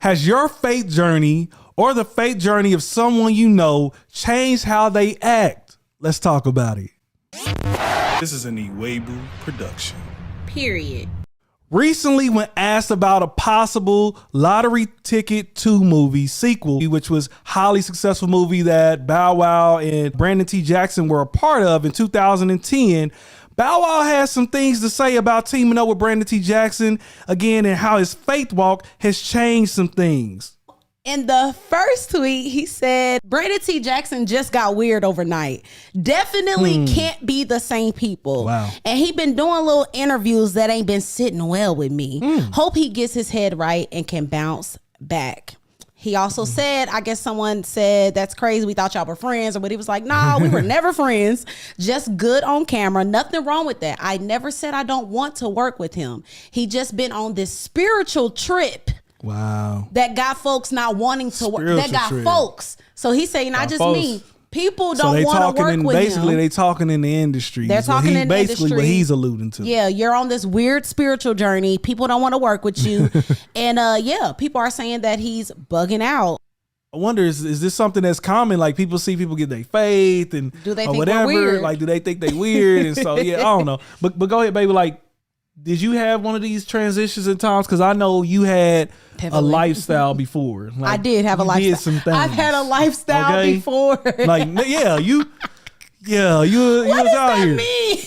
Has your faith journey or the faith journey of someone you know changed how they act? Let's talk about it. This is an theiwegbus production. Period. Recently, when asked about a possible Lottery Ticket 2 movie sequel, which was a highly successful movie that Bow Wow and Brandon T. Jackson were a part of in 2010, Bow Wow has some things to say about teaming up with Brandon T. Jackson again and how his faith walk has changed some things. In the first tweet, he said, Brandon T. Jackson just got weird overnight. Definitely can't be the same people. Wow. And he been doing little interviews that ain't been sitting well with me. Hope he gets his head right and can bounce back. He also said, I guess someone said, that's crazy. We thought y'all were friends. But he was like, nah, we were never friends. Just good on camera. Nothing wrong with that. I never said I don't want to work with him. He just been on this spiritual trip. Wow. That got folks not wanting to work. That got trip. folks. So he's saying, not just folks. me. People don't want to work with him. Basically, they talking in the industry. They're talking in the industry. Basically what he's alluding to. Yeah, you're on this weird spiritual journey. People don't want to work with you. And yeah, people are saying that he's bugging out. I wonder, is this something that's common? Like people see people get their faith and Do they or think whatever. we're weird? Like, do they think they weird? And so, yeah, I don't know. But go ahead, baby. Like, did you have one of these transitions in times? Because I know you had a lifestyle before. Like, I did have a lifestyle. Did some things. I've had a lifestyle before. Like, yeah, you was out here. Mean?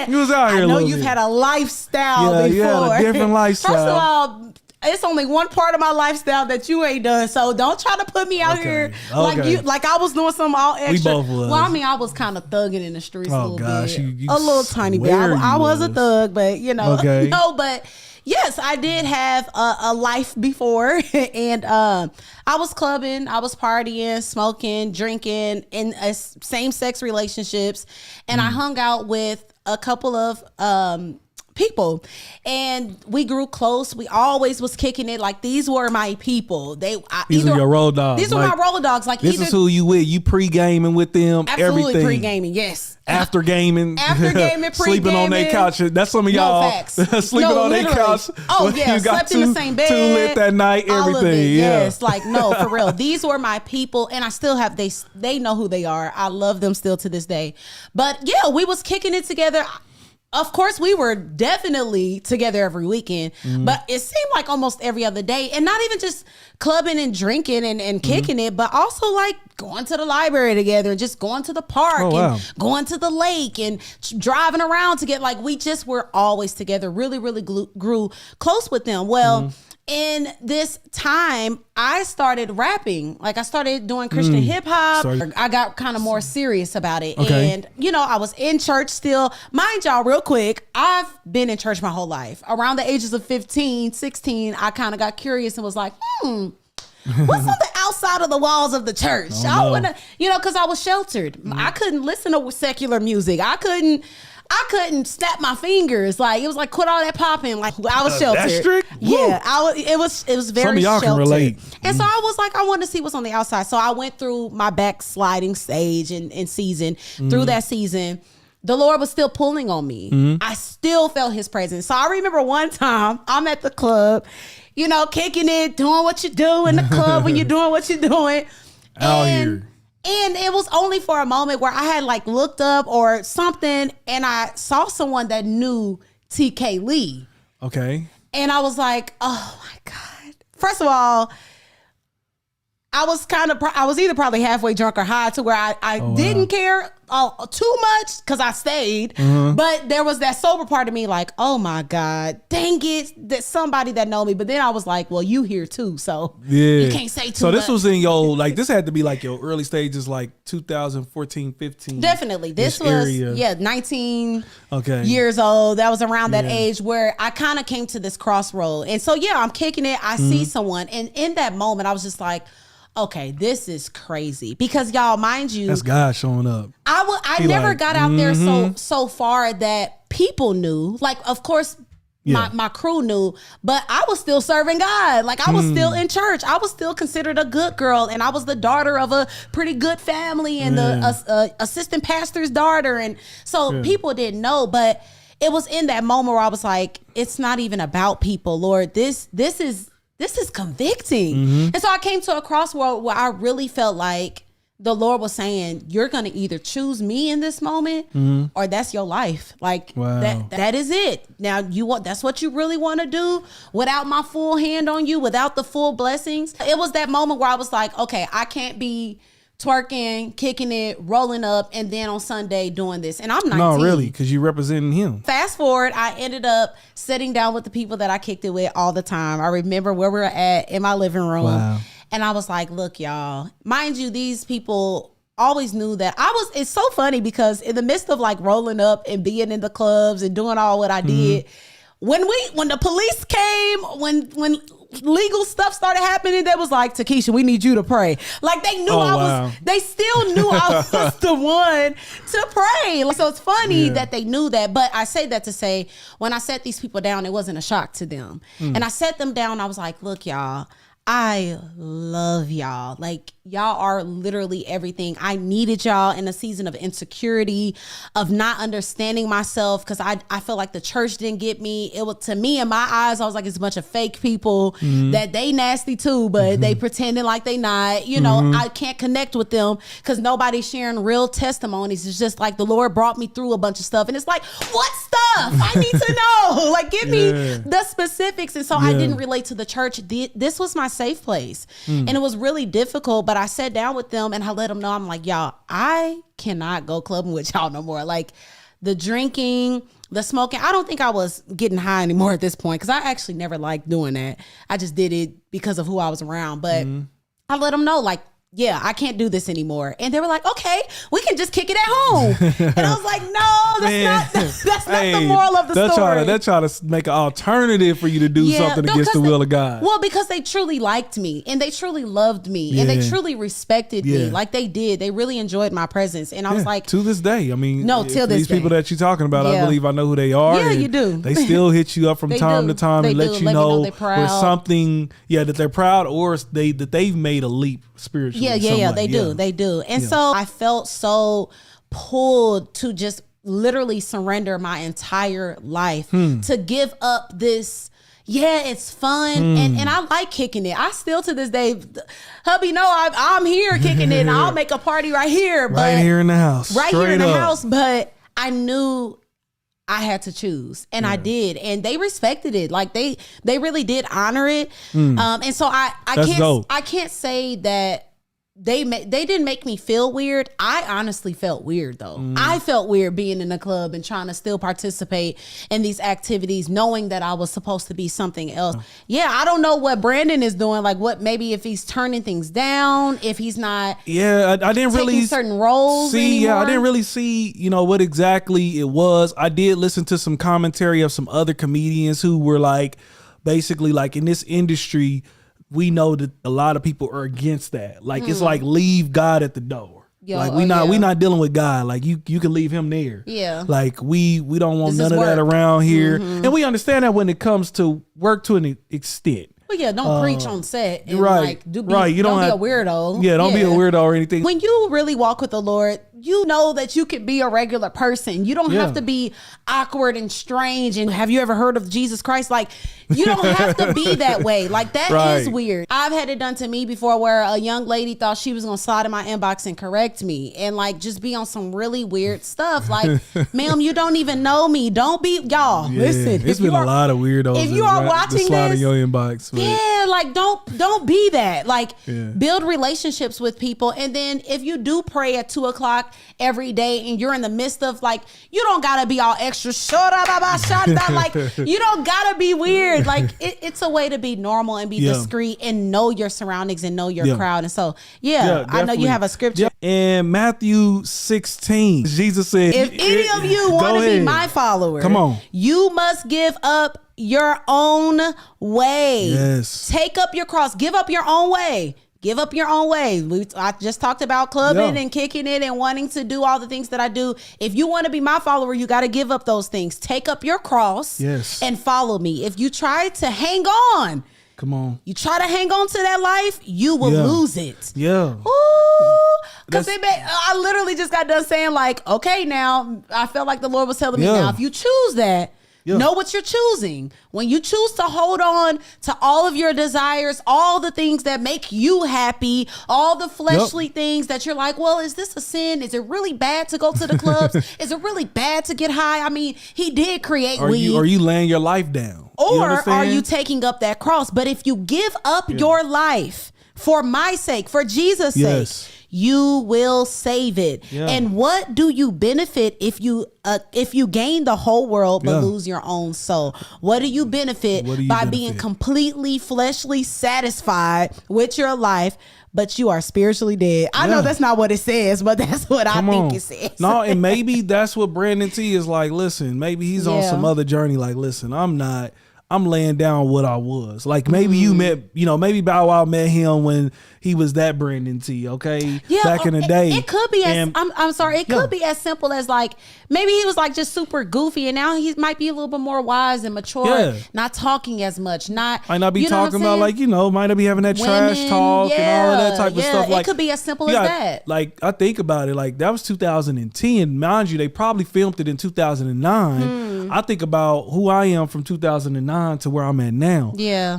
You was out here. I know you've had a lifestyle before. You had a different lifestyle. First of all, it's only one part of my lifestyle that you ain't done. So don't try to put me out here like I was doing something all extra. We both was. Well, I mean, I was kind of thugging in the streets a little bit. You a little tiny bit. I was a thug, but you know. Okay. No, but yes, I did have a life before. And I was clubbing, I was partying, smoking, drinking in same-sex relationships. And I hung out with a couple of people, and we grew close. We always was kicking it. Like, these were my people. These were your road dogs. These were my road dogs. Like, this is who you with. You pre-gaming with them. Absolutely everything. pre-gaming. Yes. After gaming, pre-gaming, sleeping on their couch. That's some of y'all. No facts. Sleeping on their couch. Oh yeah, you got slept in the same bed. Too lit that night. All everything. Of it. Yeah. Yes, like no, for real. These were my people, and I still have. They know who they are. I love them still to this day. But yeah, we was kicking it together. Of course, we were definitely together every weekend, but it seemed like almost every other day, and not even just clubbing and drinking and kicking it, but also like going to the library together and just going to the park and going to the lake and driving around to get, like, we just were always together, really, really grew close with them. Well, in this time, I started rapping. Like, I started doing Christian hip hop. I got kind of more serious about it. Okay. And, you know, I was in church still. Mind y'all, real quick, I've been in church my whole life. Around the ages of 15, 16, I kind of got curious and was like, what's on the outside of the walls of the church? I wanna, you know, because I was sheltered. I couldn't listen to secular music. I couldn't snap my fingers. Like, it was like, quit all that popping. Like, I was sheltered. That strict? Yeah, it was very Some of y'all sheltered. can relate. And so I was like, I want to see what's on the outside. So I went through my backsliding stage and season. Through that season, the Lord was still pulling on me. I still felt his presence. So I remember one time I'm at the club, you know, kicking it, doing what you do in the club when you're doing what you're doing. Out here. And it was only for a moment where I had like looked up or something, and I saw someone that knew TK Lee. Okay. And I was like, oh my God. First of all, I was either probably halfway drunk or high to where I didn't care too much because I stayed. But there was that sober part of me like, oh my God, dang it, that somebody that know me. But then I was like, well, you here too, so you can't say too much. So this was in your, like, this had to be like your early stages, like 2014, 15. Definitely. This was, area. 19 years old. That was around that age where I kind of came to this crossroad. And so, yeah, I'm kicking it. I see someone. And in that moment, I was just like, okay, this is crazy. Because y'all, mind you, that's God showing up. I never got out there so far that people knew. Like, of course, my crew knew, but I was still serving God. Like, I was still in church. I was still considered a good girl, and I was the daughter of a pretty good family and the assistant pastor's daughter. And so people didn't know, but it was in that moment where I was like, it's not even about people, Lord. This is this is convicting. And so I came to a crossroad where I really felt like the Lord was saying, you're going to either choose me in this moment or that's your life. Like that is it. Now that's what you really want to do without my full hand on you, without the full blessings. It was that moment where I was like, okay, I can't be twerking, kicking it, rolling up, and then on Sunday doing this. And I'm 19. No, really, because you representing him. Fast forward, I ended up sitting down with the people that I kicked it with all the time. I remember where we were at in my living room. Wow. And I was like, look, y'all, mind you, these people always knew that it's so funny because in the midst of like rolling up and being in the clubs and doing all what I did, when the police came, when legal stuff started happening, they was like, Takesha, we need you to pray. Like they knew they still knew I was the one to pray. Like, so it's funny that they knew that. But I say that to say, when I set these people down, it wasn't a shock to them. And I set them down. I was like, look, y'all, I love y'all. Like y'all are literally everything. I needed y'all in a season of insecurity, of not understanding myself, because I feel like the church didn't get me. It was, to me, in my eyes, I was like, it's a bunch of fake people that they nasty too, but they pretending like they not. You know, I can't connect with them because nobody's sharing real testimonies. It's just like the Lord brought me through a bunch of stuff, and it's like, what stuff? I need to know. Like, give me the specifics. And so I didn't relate to the church. This was my safe place, and it was really difficult. But I sat down with them and I let them know, I'm like, y'all, I cannot go clubbing with y'all no more. Like the drinking, the smoking, I don't think I was getting high anymore at this point, because I actually never liked doing that. I just did it because of who I was around. But I let them know, like, yeah, I can't do this anymore. And they were like, okay, we can just kick it at home. And I was like, no, that's not the moral of the story. They're trying to make an alternative for you to do something against the will of God. Well, because they truly liked me and they truly loved me and they truly respected me. Like they did. They really enjoyed my presence. And I was like, to this day, I mean, no, till this these day. people that you're talking about, I believe I know who they are. Yeah, you do. They still hit you up from time to time and let you know there's something, that they're proud, or that they've made a leap spiritually. They do. And so I felt so pulled to just literally surrender my entire life, to give up this. Yeah, it's fun. And I like kicking it. I still to this day, hubby, no, I'm here kicking it, and I'll make a party right here. Right here in the house. Right here in the house. But I knew I had to choose, and I did, and they respected it. Like they really did honor it. And so I can't say that they didn't make me feel weird. I honestly felt weird though. I felt weird being in a club and trying to still participate in these activities, knowing that I was supposed to be something else. Yeah, I don't know what Brandon is doing. Like what, maybe if he's turning things down, if he's not. Yeah, I didn't really certain roles see. anymore. Yeah, I didn't really see, what exactly it was. I did listen to some commentary of some other comedians who were like, basically like, in this industry, we know that a lot of people are against that. Like it's like, leave God at the door. Like we not dealing with God. Like you can leave him there. Yeah. Like we don't want none of that around here. And we understand that when it comes to work to an extent. Well, yeah, don't preach on set. And You don't be a weirdo. Yeah, don't be a weirdo or anything. When you really walk with the Lord, you know that you could be a regular person. You don't have to be awkward and strange. And have you ever heard of Jesus Christ? Like, you don't have to be that way. Like, that is weird. I've had it done to me before where a young lady thought she was going to slide in my inbox and correct me and, like, just be on some really weird stuff. Like, ma'am, you don't even know me. Don't be, y'all, listen. It's been a lot of weirdos. If you are watching slide this, in your inbox. yeah, like, don't be that. Like, build relationships with people. And then if you do pray at 2:00 every day and you're in the midst of, like, you don't gotta be all extra like, you don't gotta be weird. Like it's a way to be normal and be discreet and know your surroundings and know your crowd. And so I know you have a scripture in Matthew 16. Jesus said, if any of you want to be my follower, come on, you must give up your own way. Yes. Take up your cross. Give up your own way. Give up your own way. I just talked about clubbing and kicking it and wanting to do all the things that I do. If you want to be my follower, you got to give up those things. Take up your cross and follow me. If you try to hang on, come on, you try to hang on to that life, you will lose it. Yeah. Because I literally just got done saying, like, okay, now I felt like the Lord was telling me now, if you choose that, Know what you're choosing. When you choose to hold on to all of your desires, all the things that make you happy, all the fleshly things that you're like, well, is this a sin? Is it really bad to go to the clubs? Is it really bad to get high? I mean, he did create weed. Are you laying your life down? Or are you taking up that cross? But if you give up your life for my sake, for Jesus' sake, you will save it. And what do you benefit if you gain the whole world but lose your own soul? What do you benefit by being completely fleshly satisfied with your life, but you are spiritually dead? I know that's not what it says, but that's what I think it says. No, and maybe that's what Brandon T is like. Listen, maybe he's on some other journey. Like, listen, I'm laying down what I was. Like, maybe you met, maybe Bow Wow met him when he was that Brandon T, okay? Back in the day. It could be I'm sorry, it could be as simple as like, maybe he was like just super goofy and now he might be a little bit more wise and mature, not talking as much, might not be talking about like, might not be having that trash talk and all of that type of stuff. Like, it could be as simple as that. Like, I think about it, like that was 2010. Mind you, they probably filmed it in 2009. I think about who I am from 2009 to where I'm at now.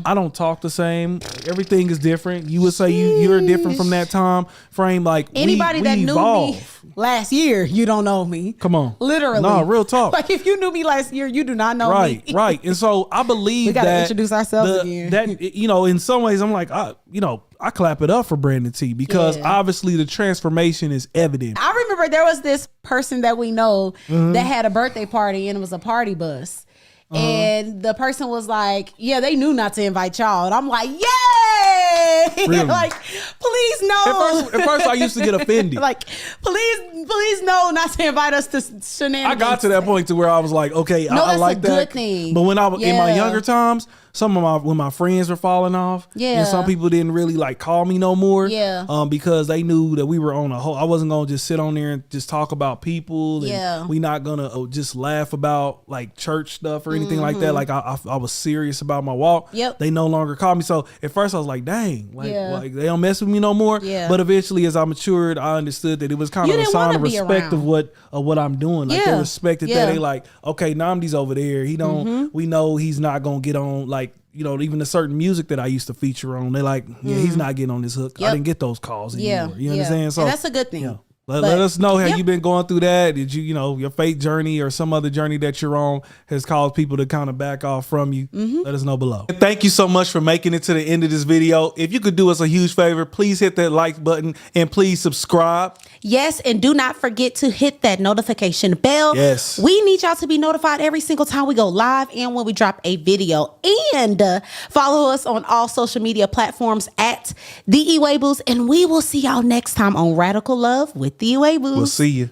I don't talk the same. Everything is different. You would say you're different from that time frame. Like, anybody that knew me last year, you don't know me. Come on. Literally. No, real talk. Like, if you knew me last year, you do not know me. Right. And so I believe we gotta introduce ourselves again. That, in some ways I'm like, I clap it up for Brandon T because obviously the transformation is evident. I remember there was this person that we know that had a birthday party and it was a party bus. And the person was like, they knew not to invite y'all. And I'm like, yay! Really? Like, please no. At first I used to get offended. Like, please no, not to invite us to shenanigans. I got to that point to where I was like, okay, I like that. That's a good thing. But when I was in my younger times, when my friends were falling off, and some people didn't really like call me no more, because they knew that we were on a whole. I wasn't gonna just sit on there and just talk about people, and we not gonna just laugh about like church stuff or anything like that. Like I was serious about my walk. They no longer called me. So at first I was like, dang, like they don't mess with me no more. But eventually, as I matured, I understood that it was kind of a sign of respect of what I'm doing. Like they respected that. They like, okay, Namdi's over there. He don't. We know he's not gonna get on like. Even the certain music that I used to feature on, they're like, he's not getting on this hook. I didn't get those calls anymore. You understand? So and that's a good thing. Let us know how you've been going through that. Did you, your faith journey or some other journey that you're on has caused people to kind of back off from you? Let us know below. And thank you so much for making it to the end of this video. If you could do us a huge favor, please hit that like button and please subscribe. Yes, and do not forget to hit that notification bell. Yes. We need y'all to be notified every single time we go live and when we drop a video. And follow us on all social media platforms at theiwegbus. And we will see y'all next time on Radical Love with theiwegbus. We'll see you.